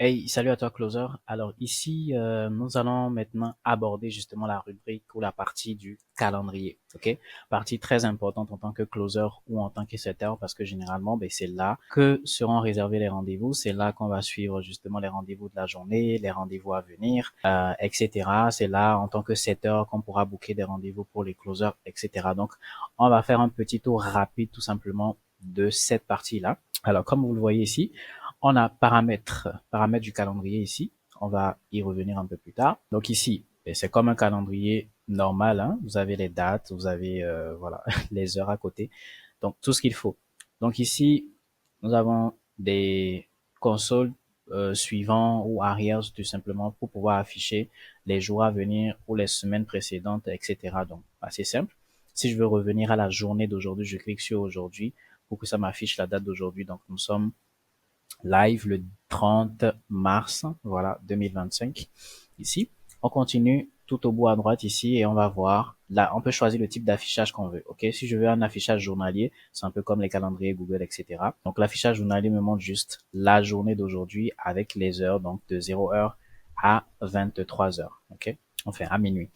Hey, salut à toi Closer. Alors ici, nous allons maintenant aborder justement la rubrique ou la partie du calendrier. Ok, partie très importante en tant que closer ou en tant que setter parce que généralement, ben, c'est là que seront réservés les rendez-vous. C'est là qu'on va suivre justement les rendez-vous de la journée, les rendez-vous à venir, etc. C'est là en tant que setter qu'on pourra booker des rendez-vous pour les closers, etc. Donc, on va faire un petit tour rapide tout simplement de cette partie-là. Alors, comme vous le voyez ici. On a paramètres du calendrier ici. On va y revenir un peu plus tard. Donc ici, c'est comme un calendrier normal, hein. Vous avez les dates, vous avez voilà les heures à côté. Donc tout ce qu'il faut. Donc ici, nous avons des consoles suivants ou arrière tout simplement pour pouvoir afficher les jours à venir ou les semaines précédentes, etc. Donc assez simple. Si je veux revenir à la journée d'aujourd'hui, je clique sur aujourd'hui pour que ça m'affiche la date d'aujourd'hui. Donc nous sommes live le 30 mars, voilà, 2025. Ici, on continue tout au bout à droite ici et on va voir, là, on peut choisir le type d'affichage qu'on veut, ok? Si je veux un affichage journalier, c'est un peu comme les calendriers Google, etc. Donc, l'affichage journalier me montre juste la journée d'aujourd'hui avec les heures, donc de 0 heure à 23 heures, ok? Enfin, à minuit.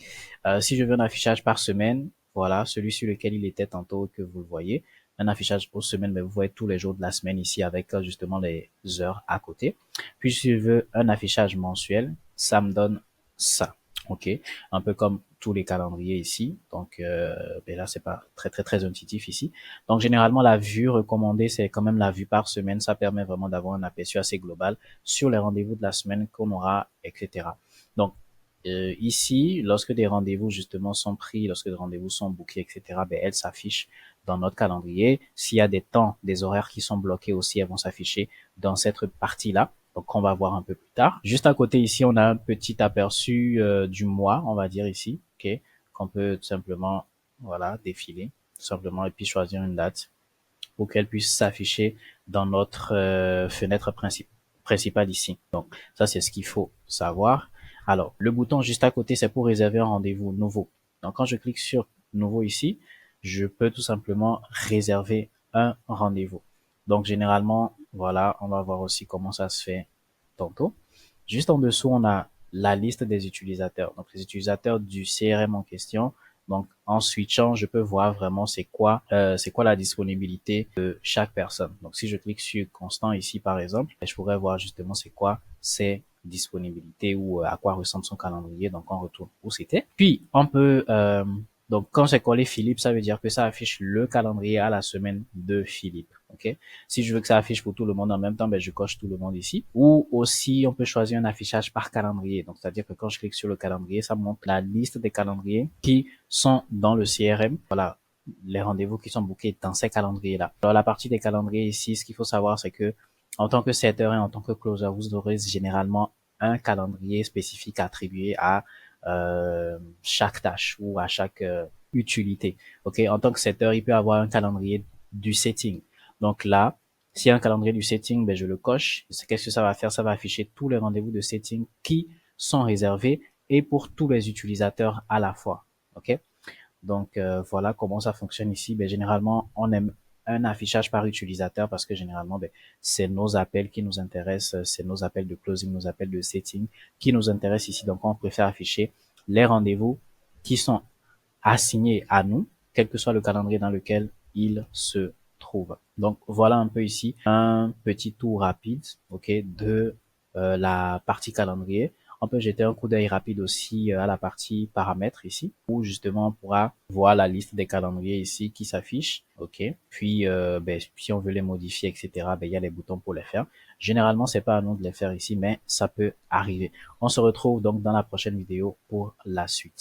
Si je veux un affichage par semaine, voilà, celui sur lequel il était tantôt que vous le voyez, un affichage pour semaine, mais vous voyez tous les jours de la semaine ici avec justement les heures à côté. Puis si je veux un affichage mensuel, ça me donne ça. Ok, un peu comme tous les calendriers ici. Donc ben là c'est pas très intuitif ici. Donc généralement la vue recommandée c'est quand même la vue par semaine. Ça permet vraiment d'avoir un aperçu assez global sur les rendez-vous de la semaine qu'on aura, etc. Donc ici, lorsque des rendez-vous justement sont pris, lorsque des rendez-vous sont bookés, etc., ben, elles s'affichent dans notre calendrier. S'il y a des temps, des horaires qui sont bloqués aussi, elles vont s'afficher dans cette partie-là. Donc, on va voir un peu plus tard. Juste à côté ici, on a un petit aperçu du mois, on va dire ici, ok, qu'on peut tout simplement, voilà, défiler, tout simplement, et puis choisir une date pour qu'elle puisse s'afficher dans notre fenêtre principale ici. Donc, ça, c'est ce qu'il faut savoir. Alors, le bouton juste à côté, c'est pour réserver un rendez-vous nouveau. Donc, quand je clique sur nouveau ici, je peux tout simplement réserver un rendez-vous. Donc, généralement, voilà, on va voir aussi comment ça se fait tantôt. Juste en dessous, on a la liste des utilisateurs. Donc, les utilisateurs du CRM en question. Donc, en switchant, je peux voir vraiment c'est quoi la disponibilité de chaque personne. Donc, si je clique sur Constant ici, par exemple, je pourrais voir justement c'est quoi ses disponibilités ou à quoi ressemble son calendrier. Donc, on retourne où c'était. Puis, on peut donc, quand c'est collé Philippe, ça veut dire que ça affiche le calendrier à la semaine de Philippe. Ok. Si je veux que ça affiche pour tout le monde en même temps, ben, je coche tout le monde ici. Ou aussi, on peut choisir un affichage par calendrier. Donc, c'est-à-dire que quand je clique sur le calendrier, ça me montre la liste des calendriers qui sont dans le CRM. Voilà, les rendez-vous qui sont bookés dans ces calendriers-là. Alors, la partie des calendriers ici, ce qu'il faut savoir, c'est que en tant que setter et en tant que closer, vous aurez généralement un calendrier spécifique attribué à chaque tâche ou à chaque utilité. Ok, en tant que setter, il peut avoir un calendrier du setting. Donc là, s'il y a un calendrier du setting, ben je le coche. Qu'est-ce que ça va faire? Ça va afficher tous les rendez-vous de setting qui sont réservés et pour tous les utilisateurs à la fois. Ok, donc voilà comment ça fonctionne ici. Ben, généralement, on aime un affichage par utilisateur parce que généralement, ben, c'est nos appels qui nous intéressent, c'est nos appels de closing, nos appels de setting qui nous intéressent ici. Donc, on préfère afficher les rendez-vous qui sont assignés à nous, quel que soit le calendrier dans lequel ils se trouvent. Donc, voilà un peu ici un petit tour rapide, ok, de la partie calendrier. On peut jeter un coup d'œil rapide aussi à la partie paramètres ici, où justement on pourra voir la liste des calendriers ici qui s'affiche. Ok. Puis, ben, si on veut les modifier, etc., ben, il y a les boutons pour les faire. Généralement, c'est pas à nous de les faire ici, mais ça peut arriver. On se retrouve donc dans la prochaine vidéo pour la suite.